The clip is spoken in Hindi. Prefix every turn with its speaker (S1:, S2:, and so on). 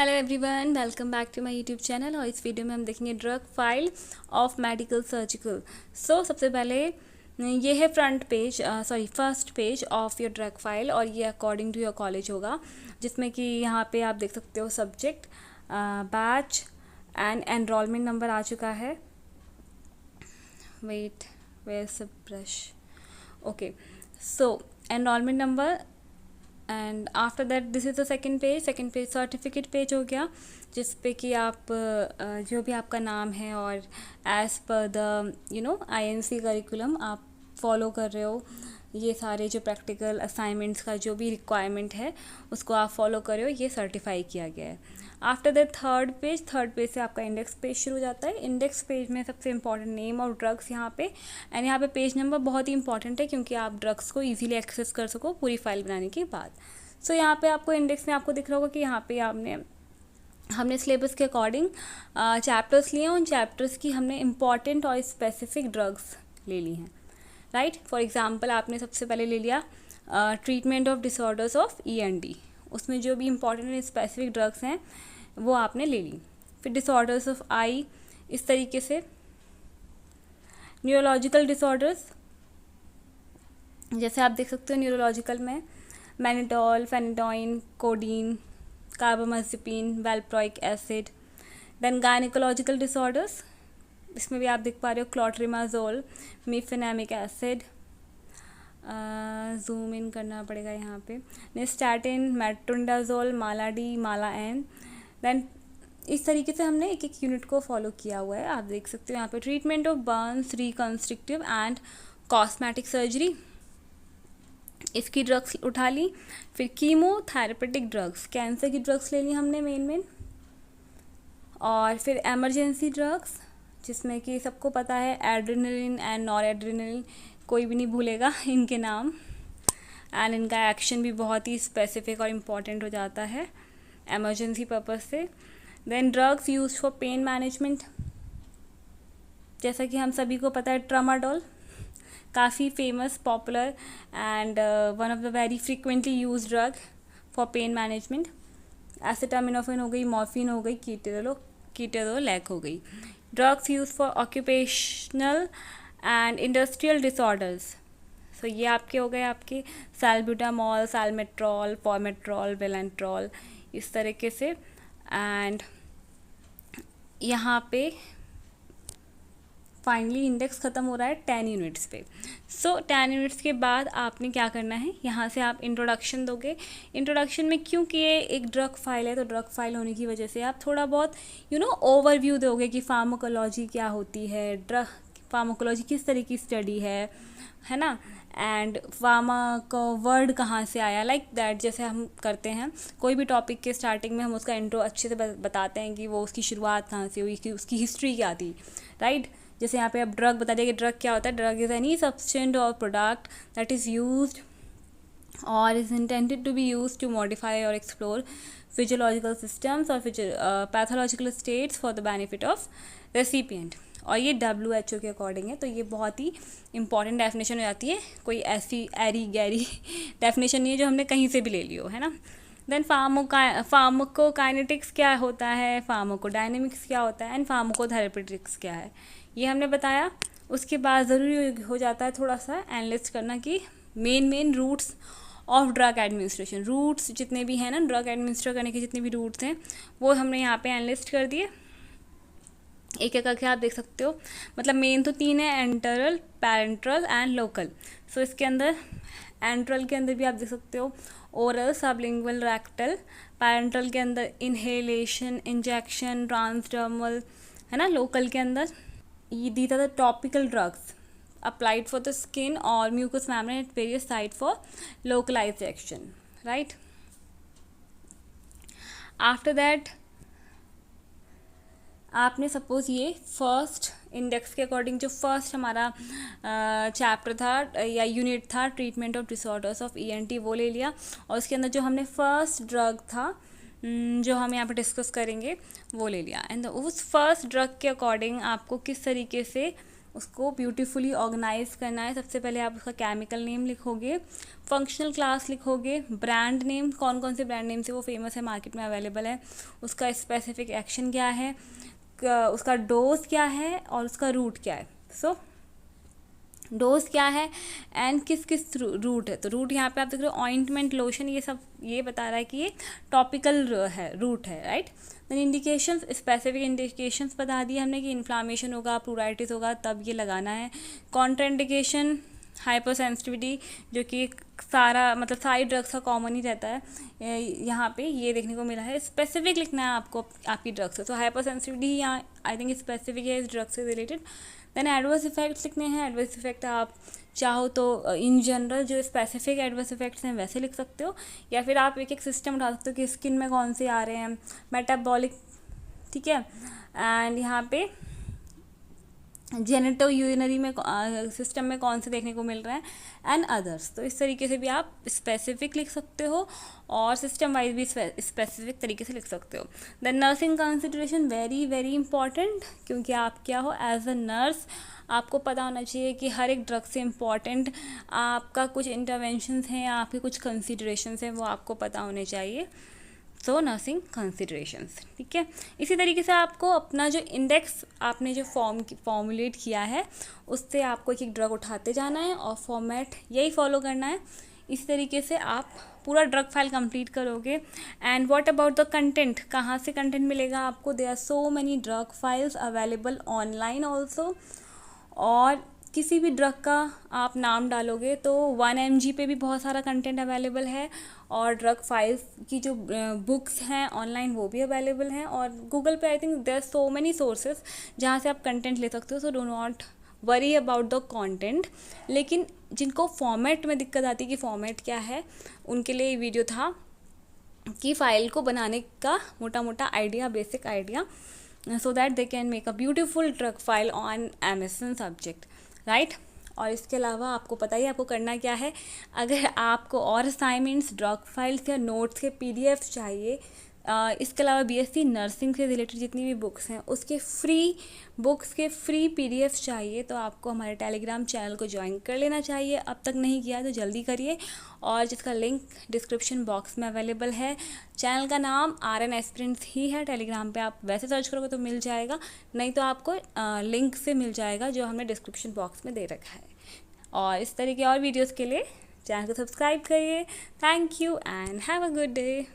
S1: Hello everyone, welcome back to my YouTube channel. और इस वीडियो में हम देखेंगे drug file of medical surgical. सबसे पहले ये है front page, first page of your drug file, और ये अकॉर्डिंग टू योर कॉलेज होगा, जिसमें कि यहाँ पे आप देख सकते हो subject, batch and enrolment number आ चुका है। Wait, where is the brush? Okay, so enrolment number and after that this is the second page certificate page हो गया, जिस पे कि आप जो भी आपका नाम है और as per the INC curriculum आप फॉलो कर रहे हो, ये सारे जो प्रैक्टिकल असाइनमेंट्स का जो भी रिक्वायरमेंट है उसको आप फॉलो कर रहे हो, ये सर्टिफाई किया गया है। आफ्टर दैट थर्ड पेज से आपका इंडेक्स पेज शुरू हो जाता है। इंडेक्स पेज में सबसे इंपॉर्टेंट नेम और ड्रग्स यहाँ पे, एंड यहाँ पे पेज नंबर बहुत ही इंपॉर्टेंट है क्योंकि आप ड्रग्स को इजीली एक्सेस कर सको पूरी फाइल बनाने के बाद। यहाँ पे आपको इंडेक्स में आपको दिख रहा होगा कि यहाँ पे हमने सिलेबस के अकॉर्डिंग चैप्टर्स लिए हैं। उन चैप्टर्स की हमने इम्पॉर्टेंट और स्पेसिफिक ड्रग्स ले ली हैं, राइट। फॉर एग्जांपल आपने सबसे पहले ले लिया treatment of disorders of ENT, उसमें जो भी इम्पॉर्टेंट एंड स्पेसिफिक ड्रग्स हैं वो आपने ले ली। फिर डिसऑर्डर्स ऑफ आई, इस तरीके से न्यूरोलॉजिकल डिसऑर्डर्स, जैसे आप देख सकते हो न्यूरोलॉजिकल में mannitol, phenytoin, codeine, carbamazepine, valproic acid. Then gynaecological disorders, इसमें भी आप देख पा रहे हो clotrimazole, mefenamic acid, zoom in करना पड़ेगा यहाँ पे, निस्टैटिन, मेट्रोनिडाजोल, मालाडी, माला एन। देन इस तरीके से हमने एक एक यूनिट को फॉलो किया हुआ है। आप देख सकते हो यहाँ पे treatment of Burns, reconstructive and cosmetic surgery, इसकी ड्रग्स उठा ली। फिर कीमोथेरेपेटिक ड्रग्स, कैंसर की ड्रग्स ले ली हमने मेन। और फिर एमरजेंसी ड्रग्स, जिसमें कि सबको पता है एड्रेनलिन एंड नॉर एड्रेनलिन, कोई भी नहीं भूलेगा इनके नाम, एंड इनका एक्शन भी बहुत ही स्पेसिफिक और इम्पॉर्टेंट हो जाता है एमरजेंसी पर्पज़ से। Then drugs use for pain management, जैसा कि हम सभी को पता है ट्रामाडोल, काफ़ी famous, popular and one of the very frequently use drug for pain management. Acetaminophen हो गई, मॉर्फिन हो गई, कीटोलैक हो गई। Drugs use for occupational and industrial disorders, ये आपके हो गए आपके सैल्ब्यूटामॉल, सैलमेट्रॉल, फॉर्मेट्रॉल, वेलेंट्रॉल, इस तरीके से। एंड यहाँ पे फाइनली इंडेक्स ख़त्म हो रहा है 10 यूनिट्स पे। 10 यूनिट्स के बाद आपने क्या करना है, यहाँ से आप इंट्रोडक्शन दोगे। इंट्रोडक्शन में क्योंकि ये एक ड्रग फाइल है, तो ड्रग फाइल होने की वजह से आप थोड़ा बहुत ओवरव्यू दोगे कि फार्माकोलॉजी क्या होती है, ड्रग फार्माकोलॉजी किस तरह की स्टडी है ना, एंड फार्माको वर्ड कहाँ से आया, लाइक दैट। जैसे हम करते हैं कोई भी टॉपिक के स्टार्टिंग में हम उसका इंट्रो अच्छे से बताते हैं कि वो उसकी शुरुआत कहाँ से हुई, कि उसकी हिस्ट्री क्या थी, राइट। जैसे यहाँ पे अब ड्रग बता दिया कि ड्रग क्या होता है। Drug is any substance or product that is used or is intended to be used to modify or explore physiological systems or pathological states for the benefit of recipient. और ये WHO के अकॉर्डिंग है, तो ये बहुत ही इंपॉर्टेंट डेफिनेशन हो जाती है, कोई ऐसी एरी गैरी डेफिनेशन नहीं है जो हमने कहीं से भी ले ली हो, है ना। देन फार्माकोकाइनेटिक्स क्या होता है, फार्माकोडायनेमिक्स क्या होता है, एंड फार्माकोथेरेपेटिक्स क्या है, ये हमने बताया। उसके बाद ज़रूरी हो जाता है थोड़ा सा एनालिस्ट करना कि main routes of drug administration, routes जितने भी हैं ना ड्रग एडमिनिस्ट्रेट करने के जितने भी रूट्स हैं वो हमने यहाँ पे एनालिस्ट कर दिए। एक एक करके आप देख सकते हो, मतलब मेन तो 3 है, एंटरल, पैरेंट्रल एंड लोकल। इसके अंदर एंट्रल के अंदर भी आप देख सकते हो ओरल, सबलिंगुअल, रेक्टल। पैरेंट्रल के अंदर इनहेलेशन, इंजेक्शन, ट्रांसडर्मल, है ना। लोकल के अंदर these are the topical drugs applied for the skin or mucous membrane at various sites for localized action, right. After that आपने सपोज ये फर्स्ट इंडेक्स के अकॉर्डिंग जो फर्स्ट हमारा चैप्टर था या यूनिट था treatment of disorders of ENT, वो ले लिया। और उसके अंदर जो हमने फर्स्ट ड्रग था जो हम यहाँ पे डिस्कस करेंगे वो ले लिया। एंड उस फर्स्ट ड्रग के अकॉर्डिंग आपको किस तरीके से उसको ब्यूटीफुली ऑर्गेनाइज करना है। सबसे पहले आप उसका केमिकल नेम लिखोगे, फंक्शनल क्लास लिखोगे, ब्रांड नेम, कौन कौन से ब्रांड नेम से वो फेमस है, मार्केट में अवेलेबल है, उसका स्पेसिफिक एक्शन क्या है, उसका डोज क्या है और उसका रूट क्या है। सो डोज क्या है एंड किस किस रूट है। तो रूट यहाँ पे आप देख रहे हो ऑइंटमेंट, लोशन, ये सब ये बता रहा है कि ये टॉपिकल है, रूट है, right. Then indications, specific indications बता दिए हमने कि इन्फ्लामेशन होगा, प्लूराइटिस होगा, तब ये लगाना है। कॉन्ट्राइंडिकेशन, हाइपर सेंसिटिविटी, जो कि सारा मतलब सारी ड्रग्स का कॉमन ही रहता है, यहाँ पे ये देखने को मिला है। स्पेसिफिक लिखना है आपको आपकी ड्रग्स से, तो हाइपर सेंसिटिविटी यहाँ आई थिंक स्पेसिफिक है इस ड्रग से रिलेटेड। देन एडवर्स इफेक्ट्स लिखने हैं। एडवर्स इफेक्ट आप चाहो तो इन जनरल जो स्पेसिफिक एडवर्स इफेक्ट्स हैं वैसे लिख सकते हो, या फिर आप एक एक सिस्टम उठा सकते हो कि स्किन में कौन से आ रहे हैं, मेटाबॉलिक, ठीक है, एंड यहाँ पे जेनेटो यूरिनरी में सिस्टम में कौन से देखने को मिल रहा है एंड अदर्स। तो इस तरीके से भी आप स्पेसिफिक लिख सकते हो और सिस्टम वाइज भी स्पेसिफिक तरीके से लिख सकते हो। The nursing consideration very very important, क्योंकि आप क्या हो एज अ नर्स, आपको पता होना चाहिए कि हर एक ड्रग से इम्पॉर्टेंट आपका कुछ इंटरवेंशंस हैं, आपके कुछ कंसिडरेशंस हैं, वो आपको पता होने चाहिए। सो नर्सिंग कंसिडरेशंस, ठीक है। इसी तरीके से आपको अपना जो इंडेक्स आपने जो फॉर्मुलेट किया है उससे आपको एक एक ड्रग उठाते जाना है और फॉर्मेट यही फॉलो करना है। इसी तरीके से आप पूरा ड्रग फाइल कंप्लीट करोगे। And what about the content, कहाँ से कंटेंट मिलेगा आपको? There are so many drug files available online also, और किसी भी ड्रग का आप नाम डालोगे तो 1 mg पे भी बहुत सारा कंटेंट अवेलेबल है, और ड्रग फाइल्स की जो बुक्स हैं ऑनलाइन वो भी अवेलेबल हैं, और गूगल पे I think there are so many sources जहाँ से आप कंटेंट ले सकते हो। So do not worry about the content. लेकिन जिनको फॉर्मेट में दिक्कत आती है कि फॉर्मेट क्या है, उनके लिए ये वीडियो था कि फ़ाइल को बनाने का मोटा मोटा idea, basic idea, so that they can make a beautiful drug file on MSN subject, right? और इसके अलावा आपको पता ही आपको करना क्या है। अगर आपको और असाइनमेंट्स, ड्रग फाइल्स या नोट्स के PDF चाहिए, इसके अलावा BSc नर्सिंग से रिलेटेड जितनी भी बुक्स हैं उसके बुक्स के फ्री PDF चाहिए, तो आपको हमारे टेलीग्राम चैनल को ज्वाइन कर लेना चाहिए। अब तक नहीं किया तो जल्दी करिए, और जिसका लिंक डिस्क्रिप्शन बॉक्स में अवेलेबल है। चैनल का नाम RN एस्पिरेंट्स ही है। टेलीग्राम पे आप वैसे सर्च करोगे तो मिल जाएगा, नहीं तो आपको लिंक से मिल जाएगा जो हमने डिस्क्रिप्शन बॉक्स में दे रखा है। और इस तरह के और वीडियोज़ के लिए चैनल को सब्सक्राइब करिए। Thank you and have a good day.